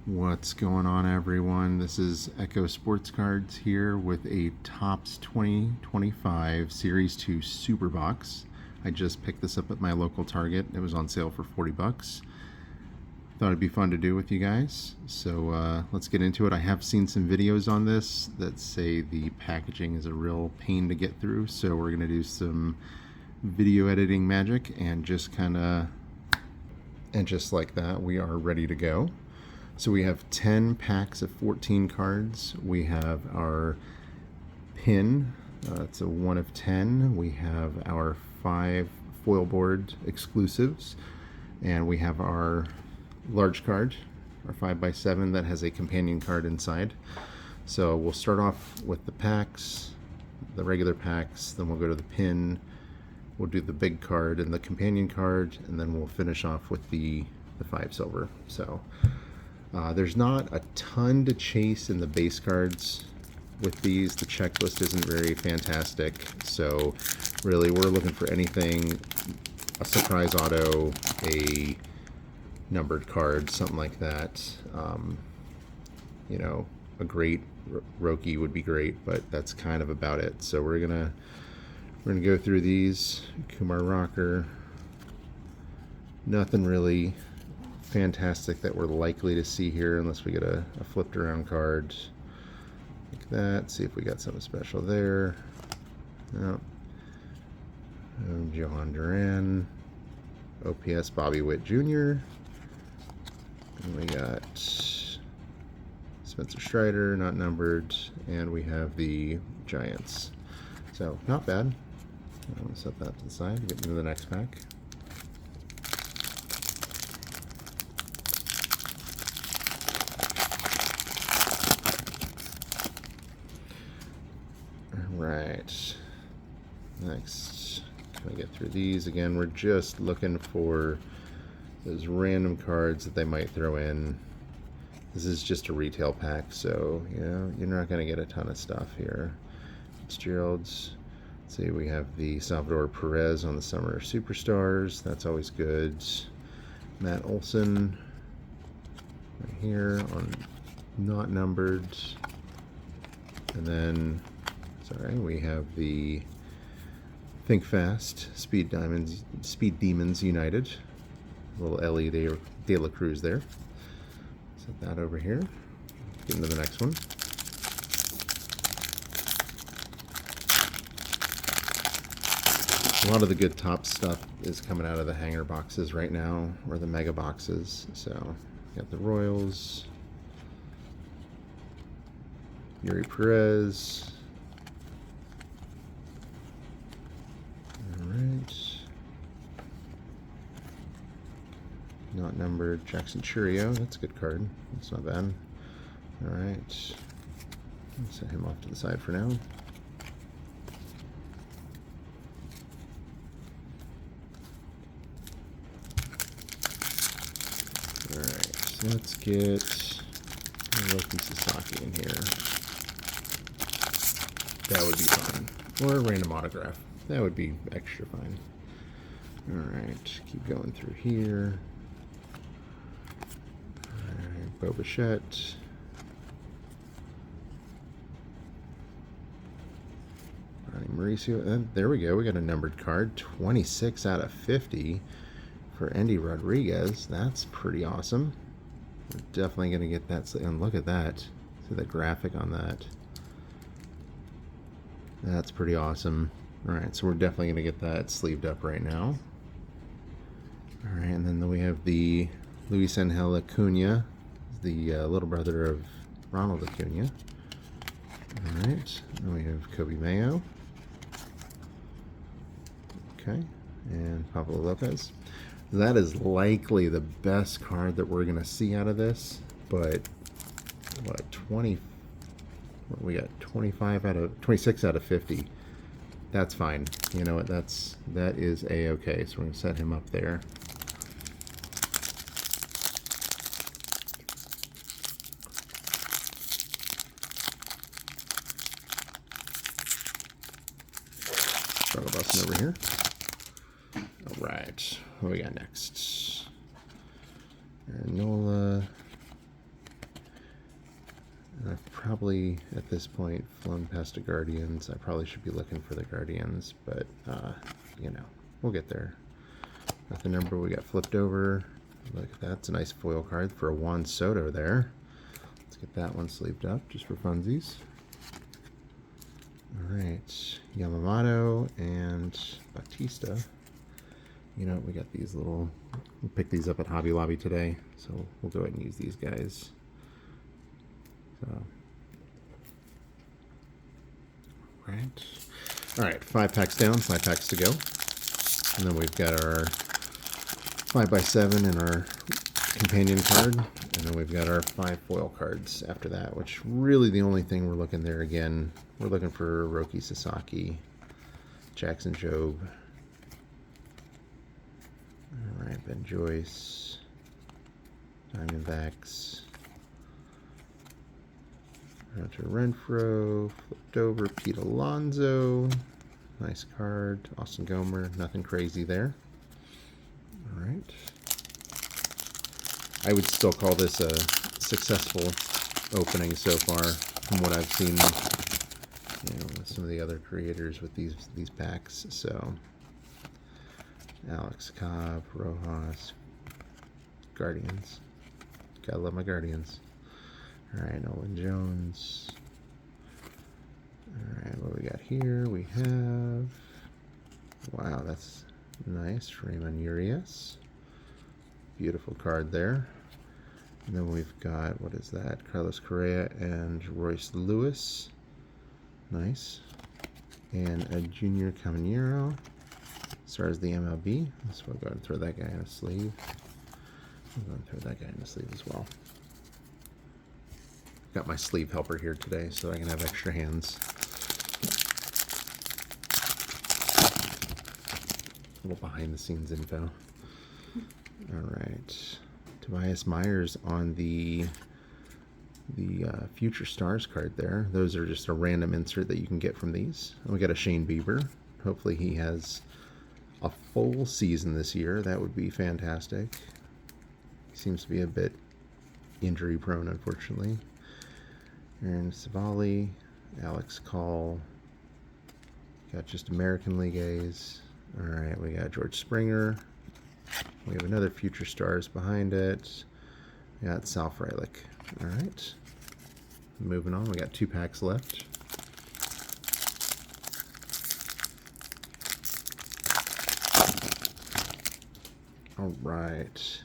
What's going on, everyone? This is Echo Sports Cards here with a Topps 2025 Series 2 Superbox. I just picked this up at my local Target. It was on sale for 40 bucks. Thought it'd be fun to do with you guys. So let's get into it. I have seen some videos on this that say the packaging is a real pain to get through. So we're going to do some video editing magic and just just like that, we are ready to go. So we have 10 packs of 14 cards. We have our pin, it's a 1 of 10. We have our 5 foil board exclusives, and we have our large card, our 5x7 that has a companion card inside. So we'll start off with the packs, the regular packs, then we'll go to the pin, we'll do the big card and the companion card, and then we'll finish off with the 5 silver. So there's not a ton to chase in the base cards with these. The checklist isn't very fantastic, so really we're looking for anything, a surprise auto, a numbered card, something like that. You know, a great Roki would be great, but that's kind of about it. So we're gonna go through these. Kumar Rocker, nothing really fantastic that we're likely to see here unless we get a flipped around card like that. See if we got something special there. No. Johan Duran, OPS Bobby Witt Jr. And we got Spencer Strider, not numbered, and we have the Giants. So not bad. I'm gonna set that to the side, get into the next pack. Right, next, can I get through these? Again, we're just looking for those random cards that they might throw in. This is just a retail pack, so you know you're not going to get a ton of stuff here. Fitzgerald's. Let's see, we have the Salvador Perez on the Summer Superstars. That's always good. Matt Olson right here on not numbered, and then sorry, we have the Think Fast Speed Demons United. A little Ellie De La Cruz there. Set that over here. Get into the next one. A lot of the good top stuff is coming out of the hanger boxes right now, or the mega boxes. So, got the Royals, Yuri Perez. Not numbered, Jackson Churio. That's a good card. That's not bad. All right, set him off to the side for now. All right, so let's get Roki Sasaki in here. That would be fun. Or a random autograph. That would be extra fine. All right, keep going through here. Bo Bichette. Mauricio. And there we go. We got a numbered card. 26 out of 50 for Andy Rodriguez. That's pretty awesome. We're definitely going to get that. And look at that. See the graphic on that. That's pretty awesome. All right, so we're definitely going to get that sleeved up right now. All right, and then we have the Luis Angel Acuna, the little brother of Ronald Acuna. All right, then we have Kobe Mayo. Okay, and Pablo Lopez. That is likely the best card that we're going to see out of this, but what, 20, what we got, 26 out of 50. That's fine. You know what, that is a-okay. So we're going to set him up there. Struggle busting over here. All right, what do we got next? Nola, probably, at this point, flown past the Guardians. I probably should be looking for the Guardians, but, you know, we'll get there. Got the number we got flipped over. Look at that. It's a nice foil card for a Juan Soto there. Let's get that one sleeved up just for funsies. All right, Yamamoto and Bautista. You know, we got these little, we picked these up at Hobby Lobby today, so we'll go ahead and use these guys. So, all right, 5 packs down, 5 packs to go. And then we've got our 5x7 and our companion card. And then we've got our 5 foil cards after that, which really the only thing we're looking there again. We're looking for Roki Sasaki, Jackson Jobe. All right, Ben Joyce, Diamondbacks, Hunter Renfroe, flipped over, Pete Alonso. Nice card. Austin Gomer, nothing crazy there. All right. I would still call this a successful opening so far from what I've seen, you know, with some of the other creators with these packs. So Alex Cobb, Rojas, Guardians. Gotta love my Guardians. All right, Nolan Jones. All right, what we got here? We have, wow, that's nice. Raymond Urias. Beautiful card there. And then we've got, what is that? Carlos Correa and Royce Lewis. Nice. And a Junior Caminero. Stars the MLB. So we'll go ahead and throw that guy in a sleeve. We'll go ahead and throw that guy in a sleeve as well. Got my sleeve helper here today so I can have extra hands. A little behind the scenes info. All right, Tobias Myers on the Future Stars card there. Those are just a random insert that you can get from these. We got a Shane Bieber. Hopefully he has a full season this year. That would be fantastic. He seems to be a bit injury prone, unfortunately. Aaron Savali, Alex Call. Got just American League A's. All right, we got George Springer. We have another Future Stars behind it. We got Sal Frelick. All right. Moving on, we got 2 packs left. All right.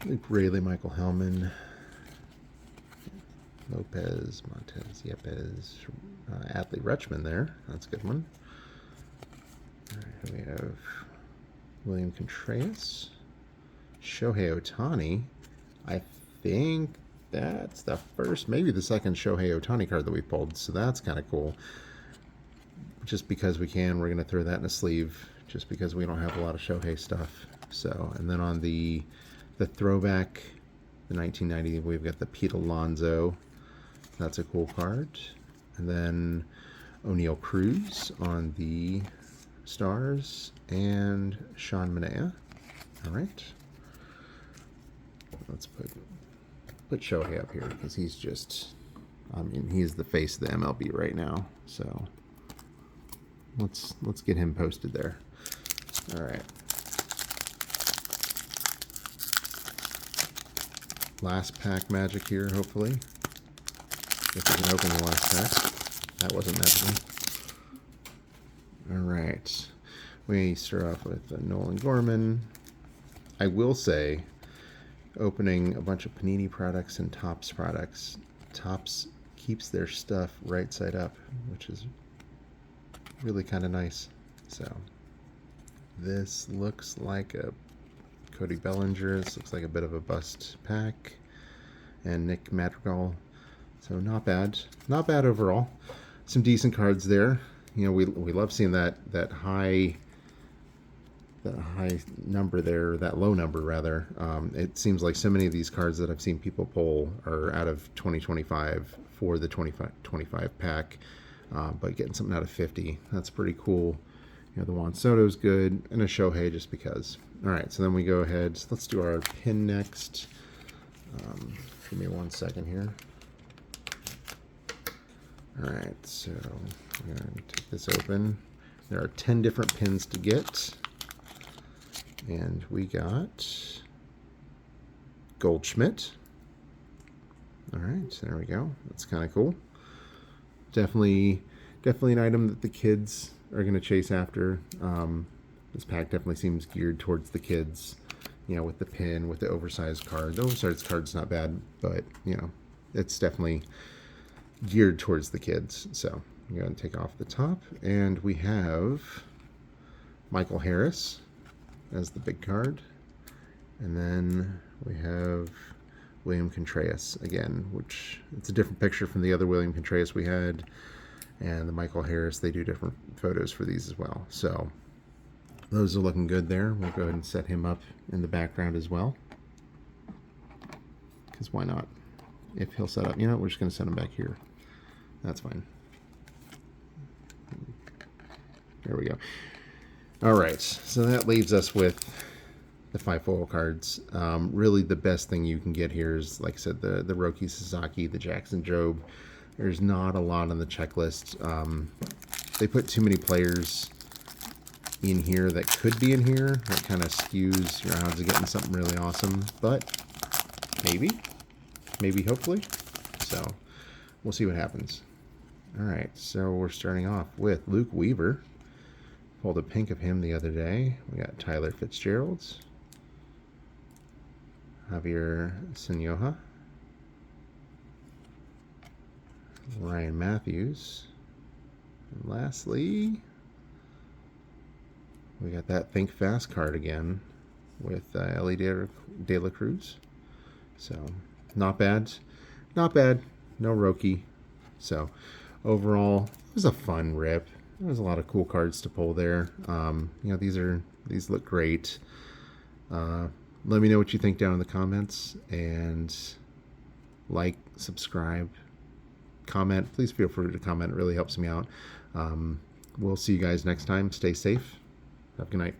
Luke Rayleigh, Michael Hellman, Lopez, Montez, Yepes, Adley Rutschman there. That's a good one. All right, we have William Contreras, Shohei Ohtani. I think that's the first, maybe the second Shohei Ohtani card that we pulled, so that's kind of cool. Just because we can, we're going to throw that in a sleeve, just because we don't have a lot of Shohei stuff. So, and then on the throwback, the 1990, we've got the Pete Alonso. That's a cool card. And then O'Neal Cruz on the Stars and Sean Manaea. All right. Let's put Shohei up here because he's just, I mean, he's the face of the MLB right now. So let's get him posted there. All right. Last pack magic here, hopefully. If we can open the last pack. That wasn't magical. All right. We start off with Nolan Gorman. I will say, opening a bunch of Panini products and Topps products, Topps keeps their stuff right side up, which is really kind of nice. So this looks like a Cody Bellinger. This looks like a bit of a bust pack. And Nick Madrigal. So not bad. Not bad overall. Some decent cards there. You know, we love seeing that high number there, that low number rather. It seems like so many of these cards that I've seen people pull are out of 2025 for the 25 pack. But getting something out of 50, that's pretty cool. You know, the Juan Soto's good, and a Shohei just because. All right, so then we go ahead. Let's do our pin next. Give me 1 second here. All right, so I'm going to take this open. There are 10 different pins to get. And we got Goldschmidt. All right, so there we go. That's kind of cool. Definitely an item that the kids are going to chase after. This pack definitely seems geared towards the kids, you know, with the pin, with the oversized card. The oversized card's not bad, but, you know, it's definitely geared towards the kids. So I'm going to take off the top, and we have Michael Harris as the big card. And then we have William Contreras again, which it's a different picture from the other William Contreras we had. And the Michael Harris, they do different photos for these as well. So those are looking good there. We'll go ahead and set him up in the background as well. Because why not? If he'll set up, you know, we're just going to set him back here. That's fine. There we go. All right, so that leaves us with the 5 foil cards. Really, the best thing you can get here is, like I said, the Roki Sasaki, the Jackson Jobe. There's not a lot on the checklist. They put too many players in here that could be in here. That kind of skews your odds of getting something really awesome. But maybe, hopefully. So we'll see what happens. All right, so we're starting off with Luke Weaver. Pulled a pink of him the other day. We got Tyler Fitzgerald's, Javier Senioja, Ryan Matthews, and lastly, we got that Think Fast card again with Ellie De La Cruz. So not bad, no Roki. So overall, it was a fun rip. There's a lot of cool cards to pull there. You know, these look great. Let me know what you think down in the comments, and like, subscribe, comment. Please feel free to comment. It really helps me out. We'll see you guys next time. Stay safe. Have a good night.